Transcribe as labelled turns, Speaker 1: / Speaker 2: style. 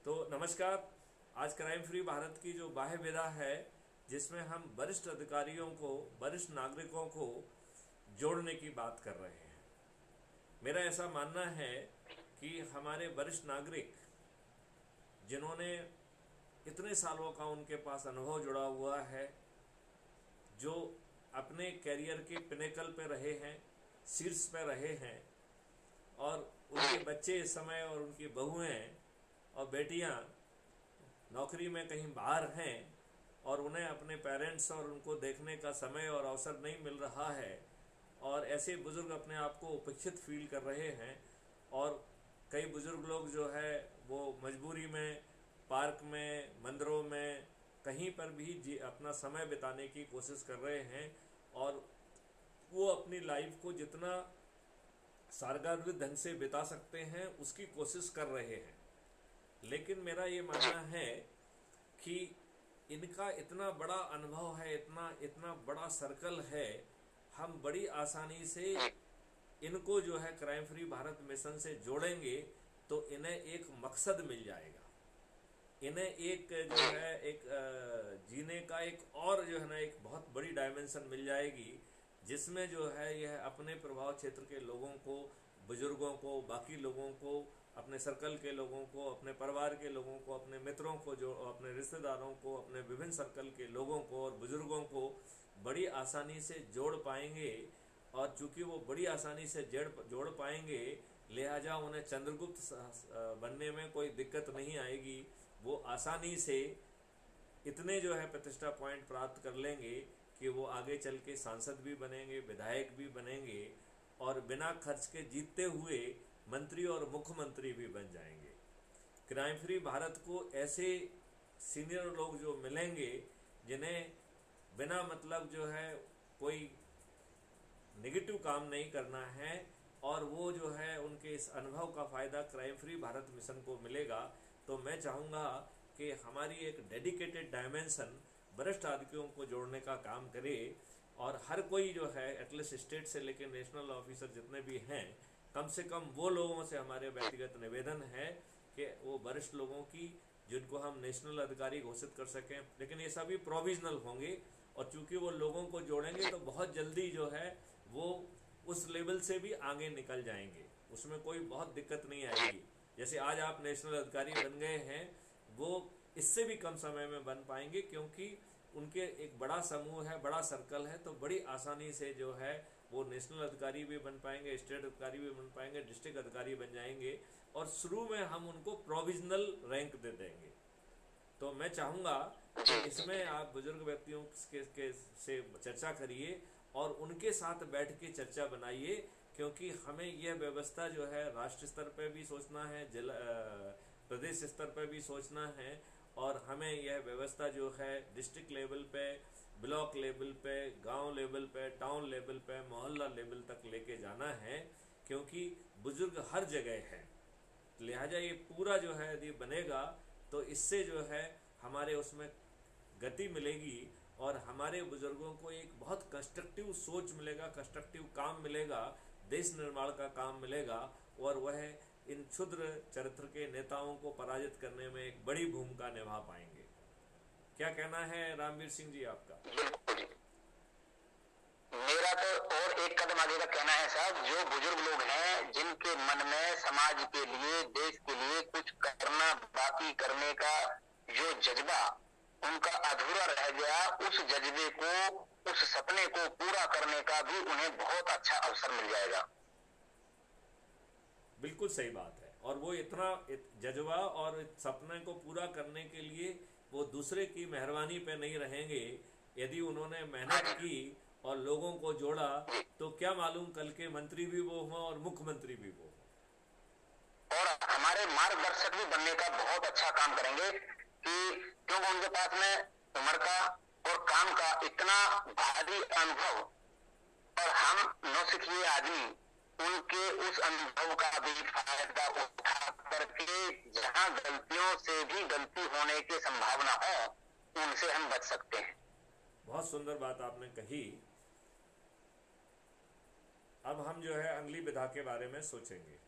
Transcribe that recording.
Speaker 1: तो नमस्कार। आज क्राइम फ्री भारत की जो बाह्य विधा है, जिसमें हम वरिष्ठ अधिकारियों को, वरिष्ठ नागरिकों को जोड़ने की बात कर रहे हैं। मेरा ऐसा मानना है कि हमारे वरिष्ठ नागरिक, जिन्होंने इतने सालों का उनके पास अनुभव जुड़ा हुआ है, जो अपने कैरियर के पिनेकल पे रहे हैं, शीर्ष पे रहे हैं, और उनके बच्चे इस समय और उनकी बहुएं और बेटियां नौकरी में कहीं बाहर हैं और उन्हें अपने पेरेंट्स और उनको देखने का समय और अवसर नहीं मिल रहा है, और ऐसे बुजुर्ग अपने आप को उपेक्षित फील कर रहे हैं। और कई बुजुर्ग लोग जो है वो मजबूरी में पार्क में, मंदिरों में, कहीं पर भी अपना समय बिताने की कोशिश कर रहे हैं, और वो अपनी लाइफ को जितना सारगार्भिक ढंग से बिता सकते हैं उसकी कोशिश कर रहे हैं। लेकिन मेरा ये मानना है कि इनका इतना बड़ा अनुभव है, इतना बड़ा सर्कल है, हम बड़ी आसानी से इनको जो है क्राइम फ्री भारत मिशन से जोड़ेंगे तो इन्हें एक मकसद मिल जाएगा, इन्हें एक जो है एक जीने का एक और जो है ना एक बहुत बड़ी डायमेंशन मिल जाएगी, जिसमें जो है यह अपने प्रभाव क्षेत्र के लोगों को, बुजुर्गों को, बाकी लोगों को, अपने सर्कल के लोगों को, अपने परिवार के लोगों को, अपने मित्रों को, जो अपने रिश्तेदारों को, अपने विभिन्न सर्कल के लोगों को और बुजुर्गों को बड़ी आसानी से जोड़ पाएंगे। और चूंकि वो बड़ी आसानी से जोड़ पाएंगे, लिहाजा उन्हें चंद्रगुप्त बनने में कोई दिक्कत नहीं आएगी। वो आसानी से इतने जो है प्रतिष्ठा पॉइंट प्राप्त कर लेंगे कि वो आगे चल के सांसद भी बनेंगे, विधायक भी बनेंगे, और बिना खर्च के जीतते हुए मंत्री और मुख्यमंत्री भी बन जाएंगे। क्राइम फ्री भारत को ऐसे सीनियर लोग जो मिलेंगे, जिन्हें बिना मतलब जो है कोई नेगेटिव काम नहीं करना है, और वो जो है उनके इस अनुभव का फ़ायदा क्राइम फ्री भारत मिशन को मिलेगा, तो मैं चाहूँगा कि हमारी एक डेडिकेटेड डायमेंशन वरिष्ठ अधिकारियों को जोड़ने का काम करे, और हर कोई जो है एटलीस्ट स्टेट से लेकर नेशनल ऑफिसर जितने भी हैं, कम से कम वो लोगों से हमारे व्यक्तिगत निवेदन है कि वो वरिष्ठ लोगों की, जिनको हम नेशनल अधिकारी घोषित कर सकें, लेकिन ये सभी प्रोविजनल होंगे। और चूंकि वो लोगों को जोड़ेंगे तो बहुत जल्दी जो है वो उस लेवल से भी आगे निकल जाएंगे, उसमें कोई बहुत दिक्कत नहीं आएगी। जैसे आज आप नेशनल अधिकारी बन गए हैं, वो इससे भी कम समय में बन पाएंगे, क्योंकि उनके एक बड़ा समूह है, बड़ा सर्कल है, तो बड़ी आसानी से जो है वो नेशनल अधिकारी भी बन पाएंगे, स्टेट अधिकारी भी बन पाएंगे, डिस्ट्रिक्ट अधिकारी बन जाएंगे, और शुरू में हम उनको प्रोविजनल रैंक दे देंगे। तो मैं चाहूँगा कि इसमें आप बुजुर्ग व्यक्तियों के से चर्चा करिए और उनके साथ बैठ के चर्चा बनाइए, क्योंकि हमें यह व्यवस्था जो है राष्ट्र स्तर पर भी सोचना है, प्रदेश स्तर पर भी सोचना है, और हमें यह व्यवस्था जो है डिस्ट्रिक्ट लेवल पे, ब्लॉक लेवल पे, गांव लेवल पे, टाउन लेवल पे, मोहल्ला लेवल तक लेके जाना है, क्योंकि बुजुर्ग हर जगह है। लिहाजा ये पूरा जो है यदि बनेगा तो इससे जो है हमारे उसमें गति मिलेगी, और हमारे बुजुर्गों को एक बहुत कंस्ट्रक्टिव सोच मिलेगा, कंस्ट्रक्टिव काम मिलेगा, देश निर्माण का काम मिलेगा, और वह इन क्षुद्र चरित्र के नेताओं को पराजित करने में एक बड़ी भूमिका निभा पाएंगे। क्या कहना है रामवीर सिंह जी आपका?
Speaker 2: बिल्कुल, मेरा तो और एक कदम आगे का कहना है साहब, जो बुजुर्ग लोग हैं जिनके मन में समाज के लिए, देश के लिए कुछ करना, बाकी करने का जो जज्बा उनका अधूरा रह गया, उस जज्बे को, उस सपने को पूरा करने का भी उन्हें बहुत अच्छा अवसर मिल जाएगा।
Speaker 1: बिल्कुल सही बात है। और वो इतना जज्बा और सपने को पूरा करने के लिए वो दूसरे की मेहरबानी पे नहीं रहेंगे। यदि उन्होंने मेहनत की और लोगों को जोड़ा, तो क्या मालूम कल के मंत्री भी वो हों और मुख्यमंत्री भी वो हों।
Speaker 2: और हमारे मार्गदर्शक भी बनने का बहुत अच्छा काम करेंगे, कि क्योंकि उनके पास में उम्र का और काम का इतना भारी अनुभव, और हम नौसिखिए आदमी उनके उस अनुभव का भी फायदा उठा करके जहां गलतियों से भी गलती होने की संभावना हो, उनसे हम बच सकते हैं।
Speaker 1: बहुत सुंदर बात आपने कही। अब हम जो है अगली विधा के बारे में सोचेंगे।